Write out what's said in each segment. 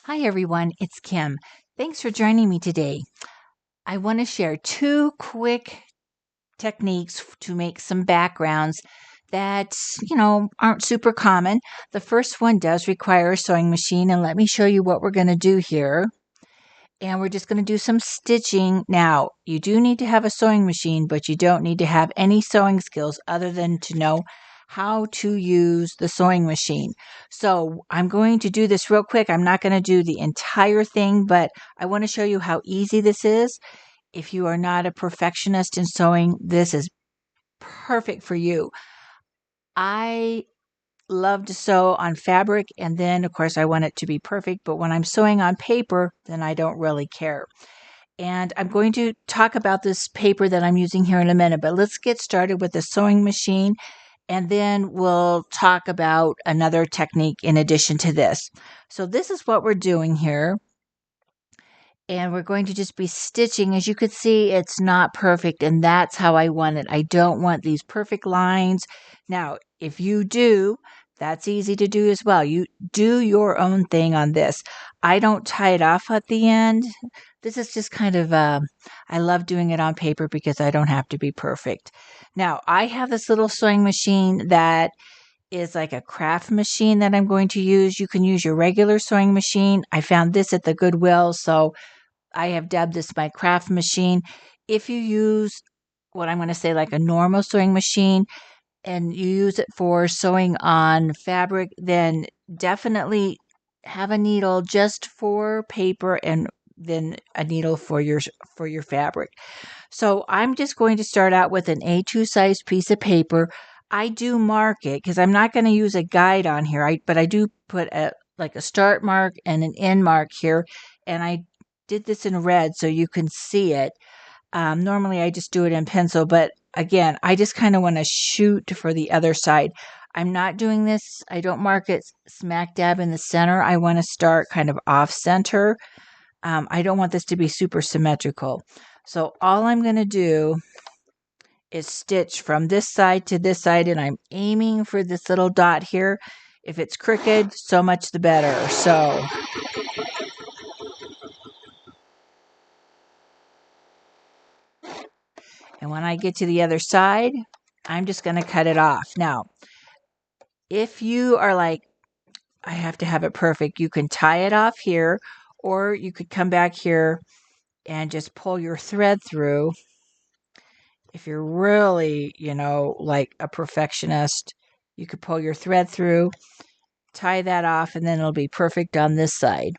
Hi everyone, it's Kim. Thanks for joining me today. I want to share two quick techniques to make some backgrounds that, aren't super common. The first one does require a sewing machine, and let me show you what we're going to do here. And we're just going to do some stitching. Now, you do need to have a sewing machine, but you don't need to have any sewing skills other than to know how to use the sewing machine. So I'm going to do this real quick. I'm not going to do the entire thing, but I want to show you how easy this is. If you are not a perfectionist in sewing, this is perfect for you. I love to sew on fabric, and then of course I want it to be perfect, but when I'm sewing on paper, then I don't really care. And I'm going to talk about this paper that I'm using here in a minute, but let's get started with the sewing machine, and then we'll talk about another technique in addition to this. So this is what we're doing here. And we're going to just be stitching. As you could see, it's not perfect, and that's how I want it. I don't want these perfect lines. Now, if you do, that's easy to do as well. You do your own thing on this. I don't tie it off at the end. This is just kind of, I love doing it on paper because I don't have to be perfect. Now, I have this little sewing machine that is like a craft machine that I'm going to use. You can use your regular sewing machine. I found this at the Goodwill, so I have dubbed this my craft machine. If you use what I'm going to say like a normal sewing machine and you use it for sewing on fabric, then definitely have a needle just for paper and then a needle for your fabric. So I'm just going to start out with an A2 size piece of paper. I do mark it because I'm not going to use a guide on here. But I do put like a start mark and an end mark here, and I did this in red so you can see it. Normally I just do it in pencil, but again, I just kind of want to shoot for the other side. I'm not doing this. I don't mark it smack dab in the center. I want to start kind of off center. I don't want this to be super symmetrical. So all I'm going to do is stitch from this side to this side, and I'm aiming for this little dot here. If it's crooked, so much the better. So and when I get to the other side, I'm just going to cut it off. Now, if you are like, I have to have it perfect, you can tie it off here, or you could come back here and just pull your thread through. If you're really, like a perfectionist, you could pull your thread through, tie that off, and then it'll be perfect on this side.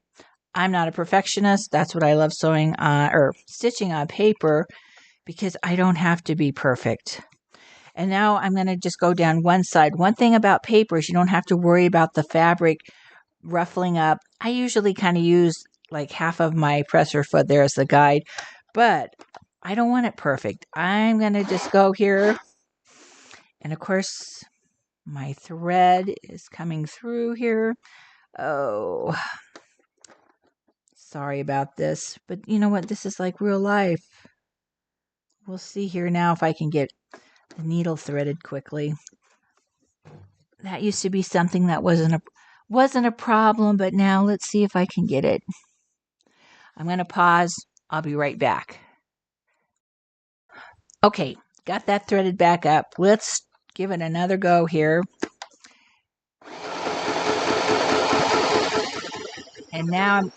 I'm not a perfectionist. That's what I love sewing on or stitching on paper because I don't have to be perfect. And now I'm going to just go down one side. One thing about paper is you don't have to worry about the fabric ruffling up. I usually kind of use like half of my presser foot there as the guide, but I don't want it perfect. I'm going to just go here. And of course, my thread is coming through here. Oh, sorry about this, but you know what? This is like real life. We'll see here now if I can get the needle threaded quickly. That used to be something that wasn't a problem, but now let's see if I can get it. I'm going to pause. I'll be right back. Okay, got that threaded back up. Let's give it another go here. And now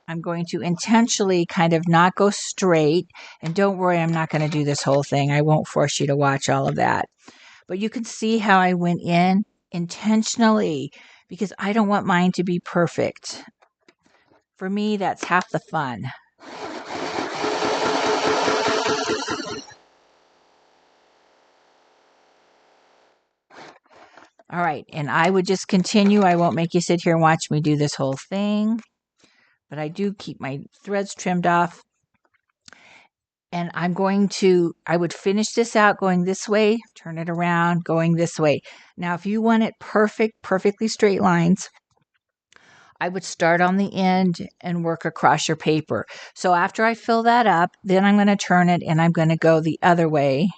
I'm going to intentionally kind of not go straight. And don't worry, I'm not going to do this whole thing. I won't force you to watch all of that. But you can see how I went in intentionally because I don't want mine to be perfect. For me, that's half the fun. All right, and I would just continue. I won't make you sit here and watch me do this whole thing. But I do keep my threads trimmed off. And I would finish this out going this way, turn it around, going this way. Now, if you want it perfectly straight lines, I would start on the end and work across your paper. So after I fill that up, then I'm going to turn it and I'm going to go the other way.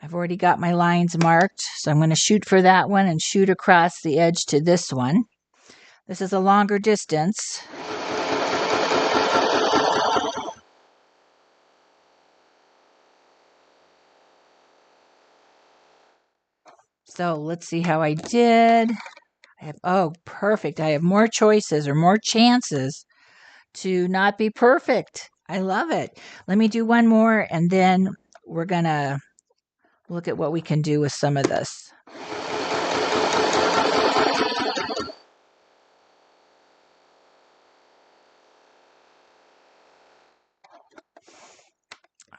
I've already got my lines marked, so I'm going to shoot for that one and shoot across the edge to this one. This is a longer distance. So let's see how I did. Oh, perfect. I have more choices or more chances to not be perfect. I love it. Let me do one more and then we're going to look at what we can do with some of this.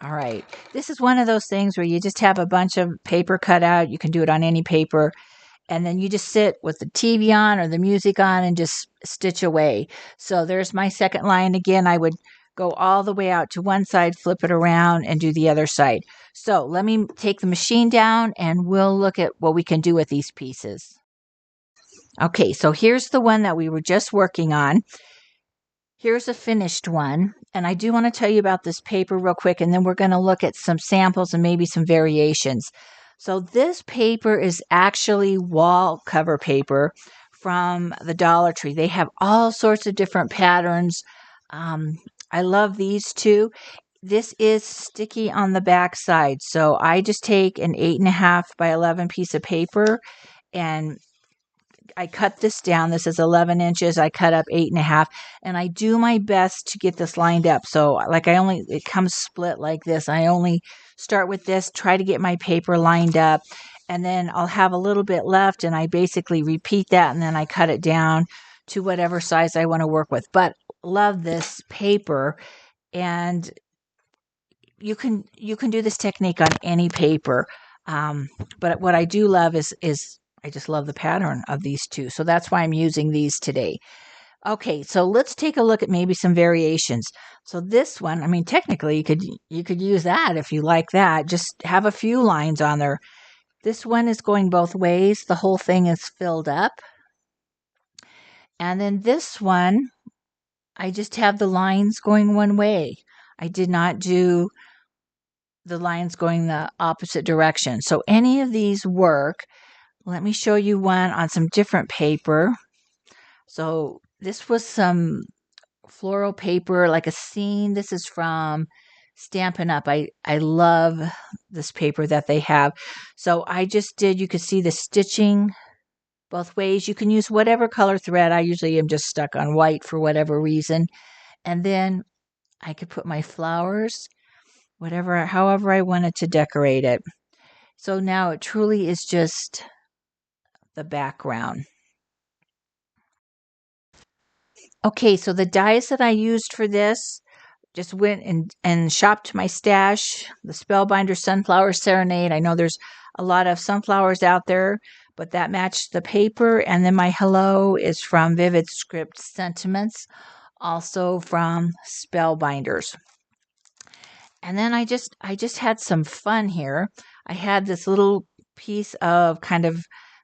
All right. This is one of those things where you just have a bunch of paper cut out. You can do it on any paper. And then you just sit with the TV on or the music on and just stitch away. So there's my second line. Again, I would go all the way out to one side, flip it around, and do the other side. So let me take the machine down and we'll look at what we can do with these pieces. Okay, so here's the one that we were just working on. Here's a finished one. And I do want to tell you about this paper real quick, and then we're going to look at some samples and maybe some variations. So this paper is actually wall cover paper from the Dollar Tree. They have all sorts of different patterns. I love these two. This is sticky on the back side. So I just take an 8.5 by 11 piece of paper and I cut this down. This is 11 inches. I cut up 8.5, and I do my best to get this lined up. So like it comes split like this. I only start with this, try to get my paper lined up, and then I'll have a little bit left, and I basically repeat that, and then I cut it down to whatever size I want to work with. But love this paper, and you can do this technique on any paper. But what I do love is I just love the pattern of these two. So that's why I'm using these today. Okay, so let's take a look at maybe some variations. So this one, I mean, technically you could use that if you like that. Just have a few lines on there. This one is going both ways. The whole thing is filled up. And then this one, I just have the lines going one way. I did not do the lines going the opposite direction. So any of these work. Let me show you one on some different paper. So this was some floral paper, like a scene. This is from Stampin' Up. I love this paper that they have. So I just did, you could see the stitching both ways. You can use whatever color thread. I usually am just stuck on white for whatever reason. And then I could put my flowers, however I wanted to decorate it. So now it truly is just the background. Okay, so the dies that I used for this, just went and shopped my stash, the Spellbinder Sunflower Serenade. I know there's a lot of sunflowers out there, but that matched the paper. And then my hello is from Vivid Script Sentiments, also from Spellbinders. And then I just had some fun here. I had this little piece of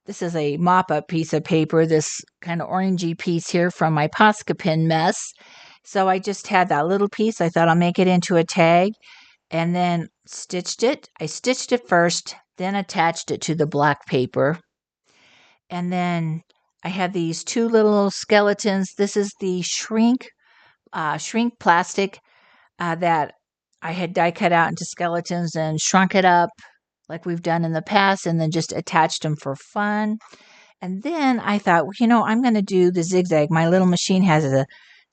this is a mop-up piece of paper, this kind of orangey piece here from my Posca pin mess. So I just had that little piece. I thought I'll make it into a tag and then stitched it. I stitched it first, then attached it to the black paper. And then I had these two little skeletons. This is the shrink plastic that I had die cut out into skeletons and shrunk it up like we've done in the past and then just attached them for fun. And then I thought, I'm going to do the zigzag. My little machine has a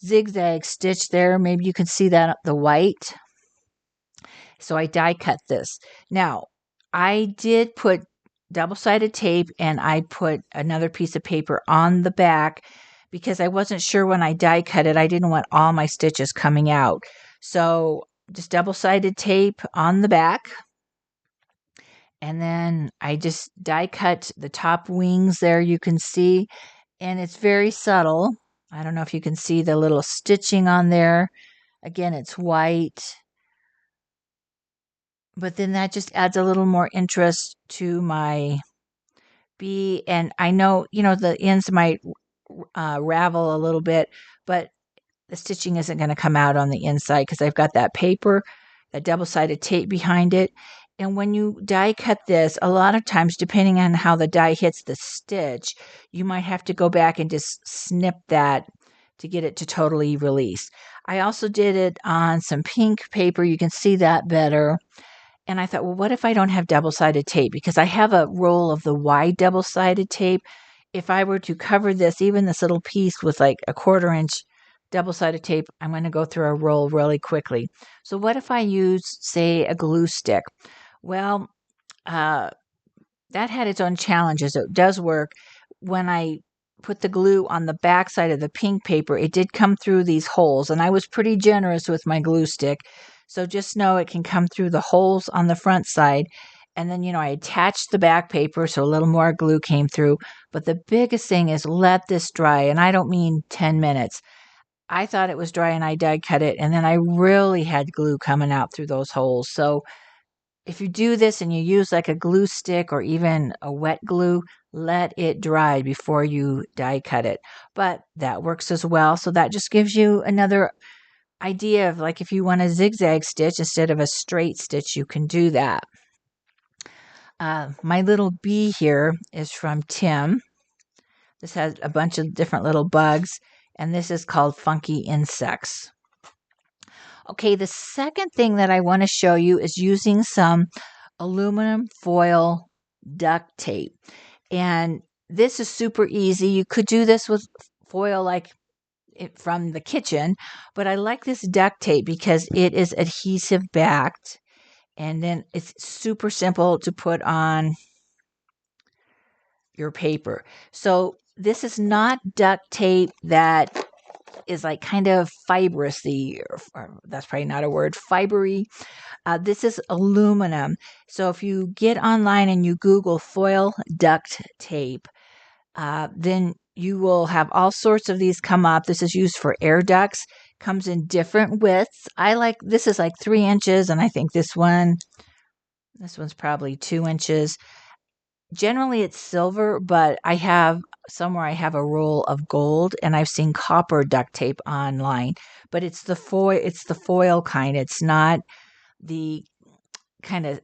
zigzag stitch there. Maybe you can see that, the white. So I die cut this. Now, I did put double-sided tape and I put another piece of paper on the back because I wasn't sure when I die cut it. I didn't want all my stitches coming out. So just double-sided tape on the back. And then I just die cut the top wings there, you can see. And it's very subtle. I don't know if you can see the little stitching on there. Again, it's white. But then that just adds a little more interest to my bee. And I know, the ends might ravel a little bit, but the stitching isn't going to come out on the inside because I've got that paper, that double-sided tape behind it. And when you die cut this, a lot of times, depending on how the die hits the stitch, you might have to go back and just snip that to get it to totally release. I also did it on some pink paper. You can see that better. And I thought, well, what if I don't have double-sided tape? Because I have a roll of the wide double-sided tape. If I were to cover this, even this little piece with like a 1/4 inch double-sided tape, I'm going to go through a roll really quickly. So what if I use, say, a glue stick? Well, uh, that had its own challenges. It does work. When I put the glue on the back side of the pink paper, it did come through these holes, and I was pretty generous with my glue stick. So just know it can come through the holes on the front side. And then, I attached the back paper so a little more glue came through. But the biggest thing is let this dry. And I don't mean 10 minutes. I thought it was dry and I die cut it. And then I really had glue coming out through those holes. So if you do this and you use like a glue stick or even a wet glue, let it dry before you die cut it. But that works as well. So that just gives you another idea of like if you want a zigzag stitch instead of a straight stitch, you can do that. My little bee here is from Tim. This has a bunch of different little bugs, and this is called Funky Insects. Okay, the second thing that I want to show you is using some aluminum foil duct tape. And this is super easy. You could do this with foil like from the kitchen, but I like this duct tape because it is adhesive backed, and then it's super simple to put on your paper. So this is not duct tape that is like kind of fibrousy, or that's probably not a word, fibery. This is aluminum. So if you get online and you Google foil duct tape, then you will have all sorts of these come up. This is used for air ducts, comes in different widths. This is like 3 inches, and I think this one's probably 2 inches. Generally it's silver, but I have a roll of gold, and I've seen copper duct tape online, but it's the foil kind. It's not the kind of,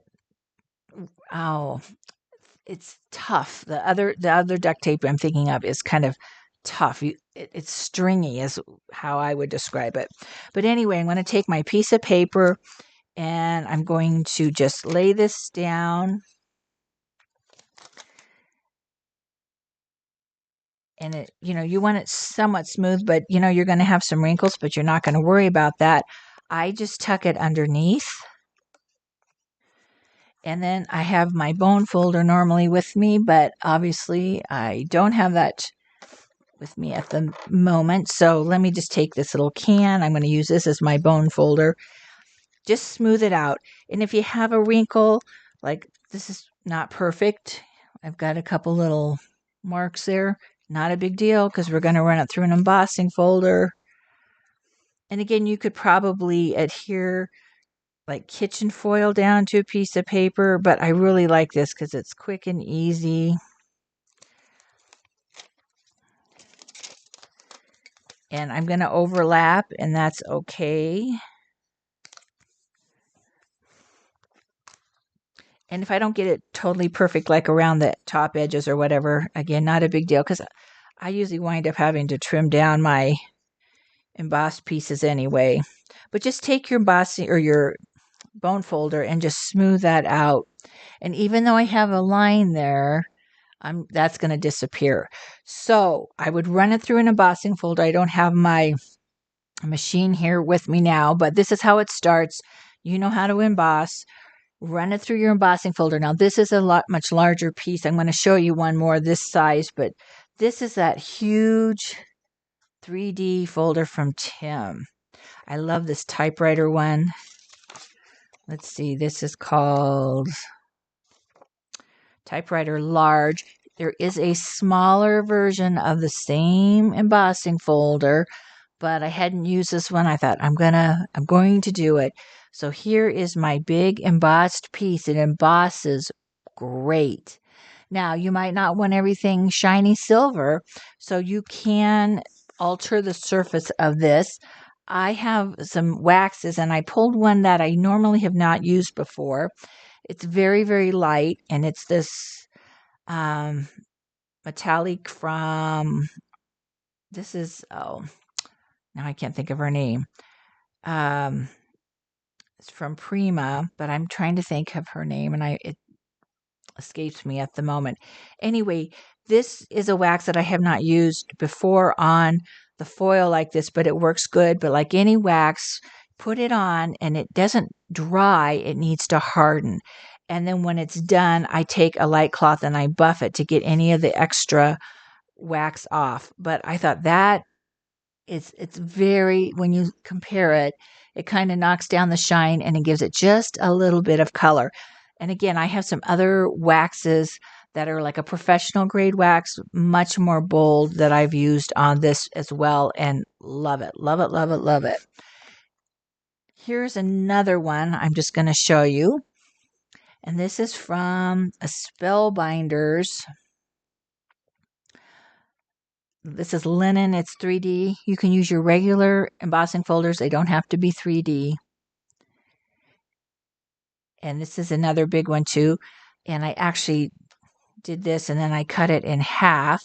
it's tough. The other duct tape I'm thinking of is kind of tough. It's stringy is how I would describe it. But anyway, I'm going to take my piece of paper and I'm going to just lay this down. And you want it somewhat smooth, but you're going to have some wrinkles, but you're not going to worry about that. I just tuck it underneath. And then I have my bone folder normally with me, but obviously I don't have that with me at the moment. So let me just take this little can. I'm going to use this as my bone folder. Just smooth it out. And if you have a wrinkle, like this is not perfect, I've got a couple little marks there. Not a big deal because we're going to run it through an embossing folder. And again, you could probably adhere like kitchen foil down to a piece of paper, but I really like this because it's quick and easy. And I'm going to overlap, and that's okay. And if I don't get it totally perfect, like around the top edges or whatever, again, not a big deal because I usually wind up having to trim down my embossed pieces anyway. But just take your embossing or your bone folder and just smooth that out. And even though I have a line there, that's going to disappear. So I would run it through an embossing folder. I don't have my machine here with me now, but this is how it starts. You know how to emboss. Run it through your embossing folder. Now this is a much larger piece. I'm going to show you one more this size, but this is that huge 3D folder from Tim. I love this typewriter one. Let's see, this is called Typewriter Large. There is a smaller version of the same embossing folder, but I hadn't used this one. I thought I'm going to do it. So here is my big embossed piece. It embosses great. Now, you might not want everything shiny silver, so you can alter the surface of this. I have some waxes, and I pulled one that I normally have not used before, It's very, very light, and it's this metallic from, this is, oh, now I can't think of her name. It's from Prima, but I'm trying to think of her name, and it escapes me at the moment. Anyway, this is a wax that I have not used before on the foil like this, but it works good. But like any wax, put it on and it doesn't dry, it needs to harden. And then when it's done, I take a light cloth and I buff it to get any of the extra wax off. But I thought that it's very, when you compare it, it kind of knocks down the shine and it gives it just a little bit of color. And again, I have some other waxes that are like a professional grade wax, much more bold, that I've used on this as well, and love it, love it, love it, love it. Here's another one I'm just going to show you. And this is from a Spellbinders. This is linen. It's 3D. You can use your regular embossing folders. They don't have to be 3D. And this is another big one too. And I actually did this and then I cut it in half.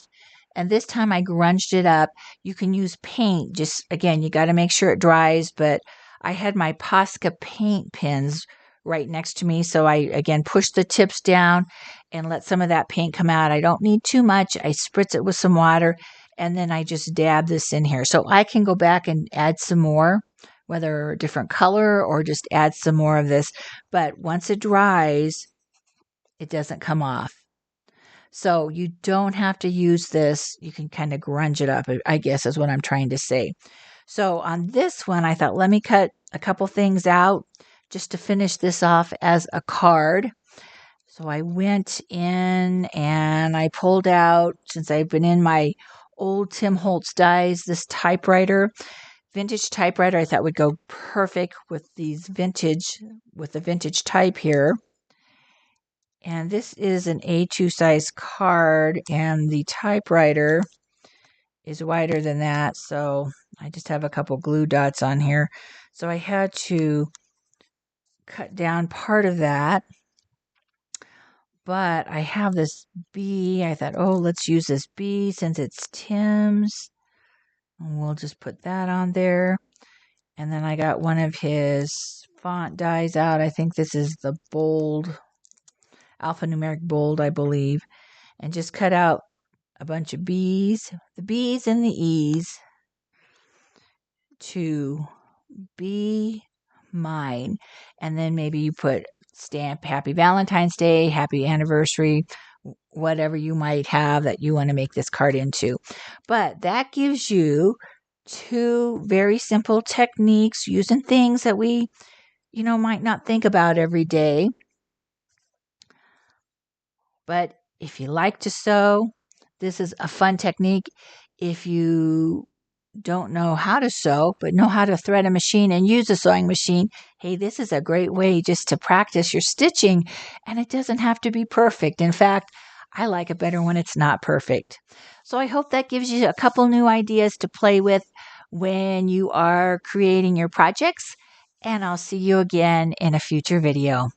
And this time I grunged it up. You can use paint. Just, again, you got to make sure it dries. But I had my Posca paint pens right next to me. So I, again, pushed the tips down and let some of that paint come out. I don't need too much. I spritz it with some water. And then I just dab this in here. So I can go back and add some more, whether a different color or just add some more of this. But once it dries, it doesn't come off. So you don't have to use this. You can kind of grunge it up, I guess is what I'm trying to say. So on this one, I thought, let me cut a couple things out just to finish this off as a card. So I went in and I pulled out, since I've been in my old Tim Holtz dies, this typewriter, vintage typewriter, I thought would go perfect with these vintage, with the vintage type here. And this is an A2 size card, and the typewriter is wider than that. So I just have a couple glue dots on here. So I had to cut down part of that. But I have this B. I thought, oh, let's use this B since it's Tim's. And we'll just put that on there. And then I got one of his font dies out. I think this is the bold, alphanumeric bold, I believe. And just cut out a bunch of B's, the B's and the E's, to be mine. And then maybe you put stamp Happy Valentine's Day, Happy Anniversary, whatever you might have that you want to make this card into. But that gives you two very simple techniques using things that we, might not think about every day. But if you like to sew, this is a fun technique. If you don't know how to sew, but know how to thread a machine and use a sewing machine, hey, this is a great way just to practice your stitching, and it doesn't have to be perfect. In fact, I like it better when it's not perfect. So I hope that gives you a couple new ideas to play with when you are creating your projects, and I'll see you again in a future video.